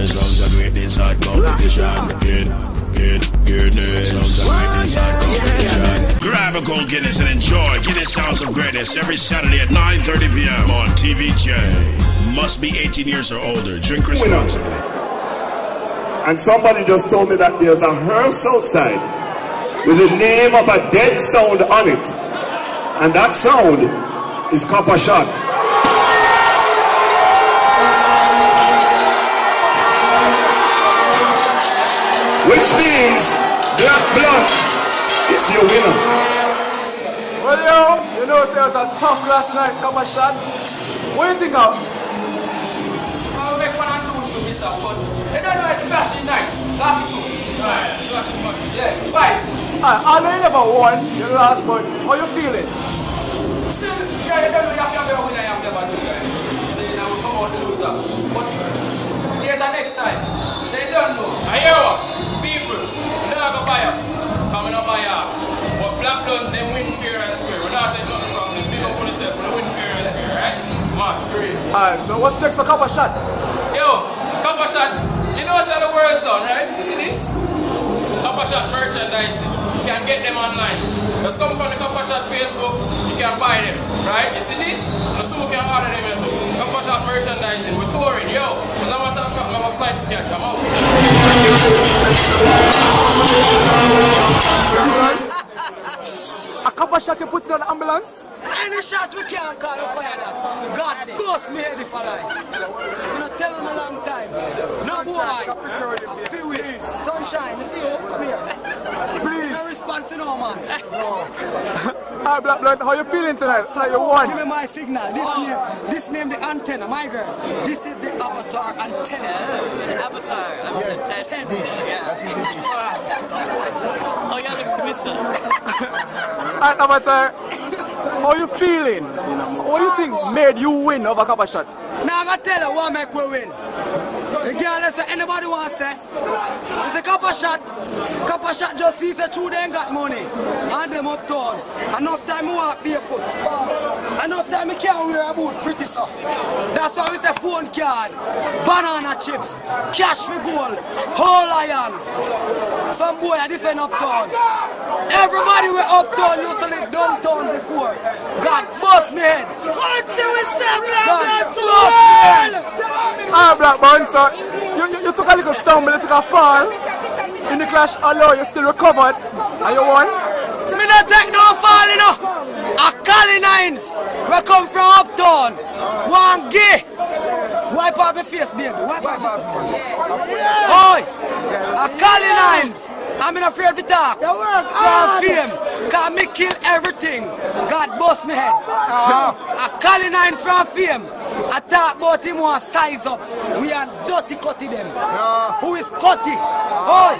Guinness. Sounds a greatness hard competition. Guinness. Sounds a greatness hard competition. Grab a cold Guinness and enjoy Guinness Sounds of Greatness every Saturday at 9:30 p.m. on TVJ. Must be 18 years or older. Drink responsibly. And somebody just told me that there's a hearse outside with the name of a dead sound on it. And that sound is Coppershot. Which means Black Blunt is your winner. Well, you know there's a tough clash tonight, Coppershot. What do you think of? I'll make 1 and 2 to miss out, but they don't know how to clash tonight. Clash it too. Right, clash it. Yeah, 5. I know you never won your last, but how you feeling? Still, yeah, you don't know you have to have a winner, you have to have a loser. So you know, we come out the loser. But here's the next time. So you don't know. I hear what? People, we don't have a bias. Coming up bias. But Black Blunt, they win fair and square. We're not taking nothing from them. Big up on yourself, but they win fair and square, right? Come on, great. Alright, so what's next for Coppershot? Yo, Coppershot, you know what's the world sound, right? You see this? Coppershot merchandise. You can get them online. Just come on the Coppershot Facebook, you can buy them, right? You see this? So you can order them too. Coppershot merchandising, we're touring, yo. Because I'm a flight to catch, I'm out. A Coppershot you put in on the ambulance? Any shot we can't call a fire that. God bless me head if I lie. I'm not telling a long time. No boy. I feel it. Sunshine, you see you? Come here. Please. No response to no man. Alright, Black Blunt, how you feeling tonight? So you won. Give me my signal. This name the antenna, my girl. This is the avatar antenna. The avatar. Antenna. Oh, you're the commissioner. Alright, Avatar, how you feeling? What do you think made you win over Coppershot? Now I gotta tell you what make we win. Regardless of anybody wants to say, it's a Coppershot just sees the truth they ain't got money. And them uptown. Enough time we walk barefoot. Enough time we can't wear a boot pretty so. That's why we say phone card, banana chips, cash for gold, whole iron. Some boy a defend uptown. Everybody we uptown used to live downtown before. God bust me head. Country we say Black Blunt. Ah, Black Blunt, so you took a little stumble, you took a fall in the clash, although you still recovered and you won. Me not take no fall, you know. A Cali Nines, we come from uptown. One gay. Wipe out my face, baby. Wipe out my face. Oi, a Cali Nines. I'm not afraid to talk. From fame, cause me kill everything. God bust me head. A Cali Nine from fame. I talk about him want size up. We are dirty cutty them. Who is cutty? Oi.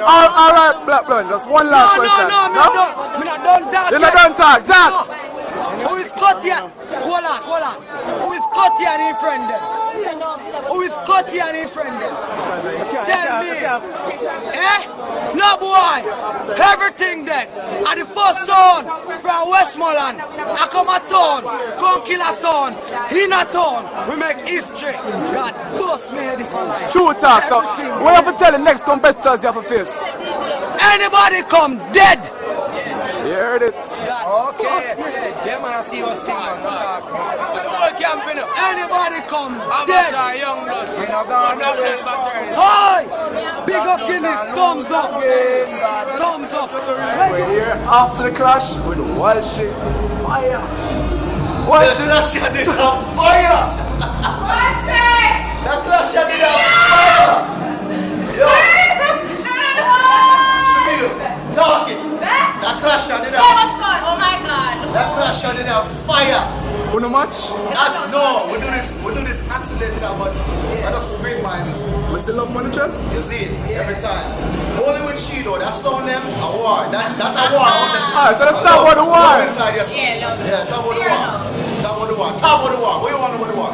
Alright, Black Blunt, just one last question. No, me not done talk. You're not done talk, talk. Who is cutty? Hold on. Who is cutty and his friend them? Who is cutty and his friend them? Tell me. Eh? No boy. Everything then. And the first son from Westmoreland. I come a town. Come kill a son. In a town. We make history. God bust me head if I lie. True talk, so what you have to tell the next competitors you have to face? Anybody come dead. You heard it. Okay. Yeah, man, I see your thing, man. Anybody come dead. Hi! Big up Guinness. Thumbs up. Thumbs up. We're here after the clash with Walshy. Fire. Walshy. That clash did have fire. Walshy. That clash did have fire. Yo. Shamil, talking. That clash did have fire. Oh my God. That clash did have fire. Who match? No, we do this accidental, but I just great minds. We still love money chest? You see it every time. Only with she though, that's sound them a war. That a war on the side. Alright, so let's talk about the war. Inside yourself. Yeah, talk about the war. Talk about the war. Talk about the war. What do you want about the war?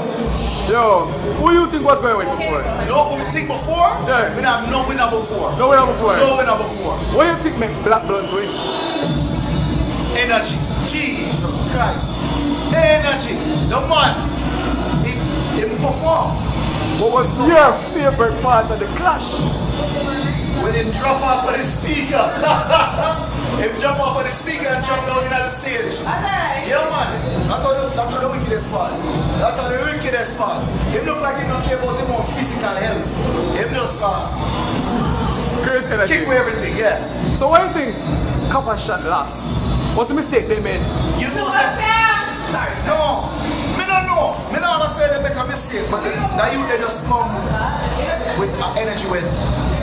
Yo, who you think was going to win before? You know who we think before? Yeah. We have no winner before. No winner before? No winner before. What do you think make Black Blunt win? Energy. Jesus Christ. Energy. The man, he perform. What was your favorite part of the clash? When him drop off of the speaker. Him jump off of the speaker and jump down in the stage. Yeah, man. That's how the wickedest part. That's how the wickedest part. Him look like he don't care about him own physical health. Him just crazy energy. kick with everything, yeah. So what do you think Coppershot lost? What's the mistake they made? You know something? No. Me don't know. Me don't say they make a mistake, but that you they just come with energy when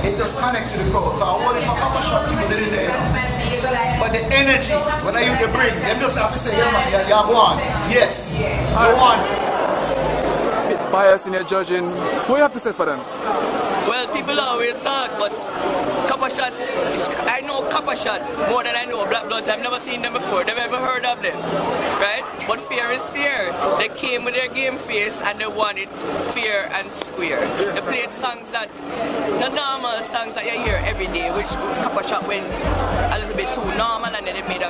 it just connect to the crowd. Because what if a Coppershot people did it there? But the energy, when I use the bring, them just have to say, yeah man, you go on. Yes. You want it. Bit bias in your judging. What do you have to say for them? Well, people always talk, but Coppershot, I know Coppershot more than I know Black Bloods. I've never seen them before, never ever heard of them, right? But fair is fair. They came with their game face and they won it fair and square. They played songs that, the normal songs that you hear every day, which Coppershot went a little bit too normal, and then they made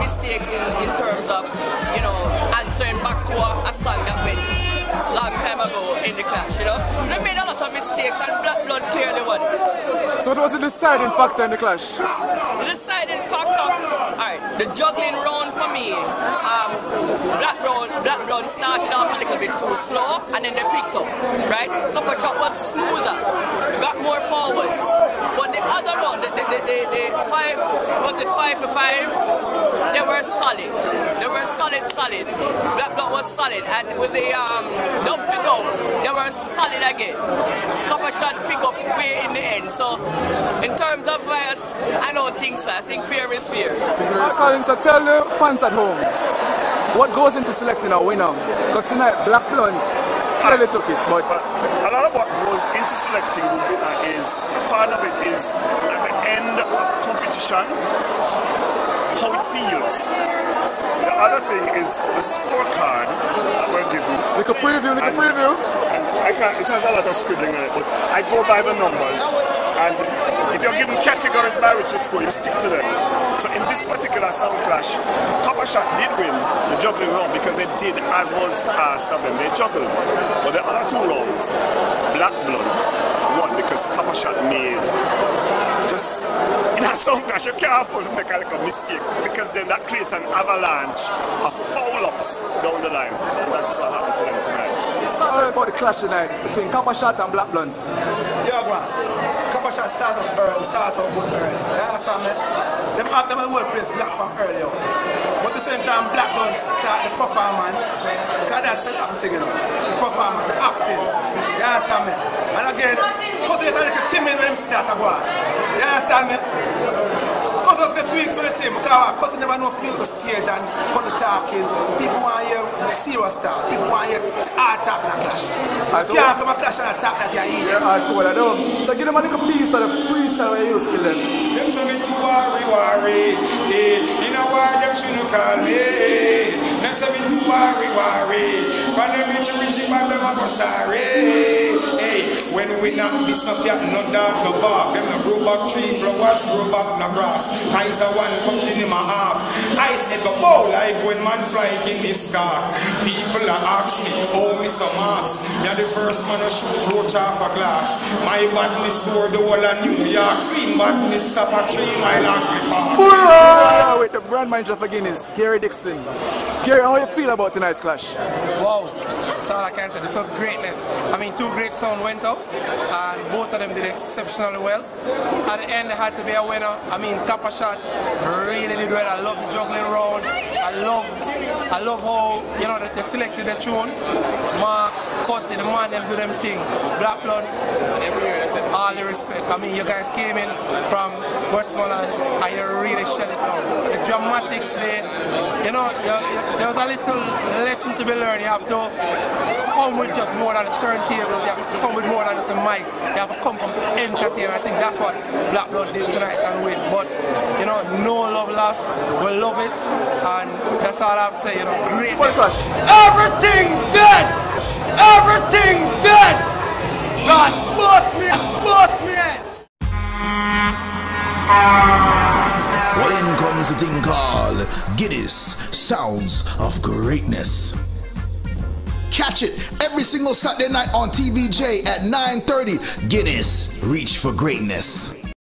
mistakes in terms of, you know, answering back to a song that went long time ago in the clash, you know? So they made a lot of mistakes and Black Blood clearly won. So what was the deciding factor in the clash? The deciding factor, alright, the juggling round for me, Black Blood started off a little bit too slow and then they picked up, right? Coppershot was smoother, got more forwards. But the other one, the 5 for 5? They were solid. They were solid. Black Blood was solid, and with the up to go, they were solid again. Coppershot pick up way in the end. So, in terms of bias, I don't think so. I think fair is fair. So tell the fans at home, what goes into selecting a winner? Because tonight, Black Blood clearly took it, but a lot of what goes into selecting the winner is, part of it is at the end of the competition, how it feels. The other thing is the scorecard that we're given. Like a preview. And I can't, it has a lot of scribbling on it, but I go by the numbers. And if you're given categories by which you score, you stick to them. So in this particular sound clash, Coppershot did win the juggling round because they did as was asked of them. They juggled. But the other two rounds, Black Blood won because Coppershot made just in a sound clash, you can't afford to make a little mistake because then that creates an avalanche of foul-ups down the line. And that's what happened to them tonight. What about the clash tonight between Coppershot and Black Blood? Yeah, man. Coppershot start up good early. You understand me? Them have them word place black from early on. But at the same time, Black Blood start the performance. Because that's the acting, you know. The performance, the acting. You understand me? And again, cut it a little timid when them see that go on. You understand me? Cut us get weak to the team. Because cut never know if you use the stage and cut the talking. People want to hear serious stuff. People want to hear hard talk in a clash. If you can't come a clash and attack that you're eating. Yeah, hardcore, I know. So give them a little piece of the freestyle where you use kill them. Them say me too worry. In a war them shouldn't call me. Them say me too worry. When them rich but them a go sorry. Hey, when we knock this up yet no dog no bark. Them no grow back tree flowers grow back no grass. Eyes are one come in my half. Eyes head go bow like when man fly in his car. People are ask me, oh me some marks. You're the first man to shoot roach off a glass. My badness store the whole of New York. Fiend badness stop a 3 mile Angley Park. With the brand manager for Guinness, Gary Dixon. Gary, how you feel about tonight's clash? Wow, that's all I can say. This was greatness. I mean, 2 great sound went up, and both of them did exceptionally well. At the end, there had to be a winner. I mean, Coppershot really did well. I love the juggling round. I love how, you know, they selected the tune. Mark, Cutty, the man, them do them thing. Black Blood, all the respect. I mean, you guys came in from Westmoreland and you really shut it down. The dramatics there, you know, there was a little lesson to be learned. You have to come with just more than a turntable. You have to come with more than just a mic. You have to come from entertain. I think that's what Black Blood did tonight and win. But, you know, no love lost. We love it. And that's all I have to say, you know, great. Everything dead! Everything dead! God, bust me! Well, in comes a thing called Guinness Sounds of Greatness. Catch it every single Saturday night on TVJ at 9:30. Guinness, reach for greatness.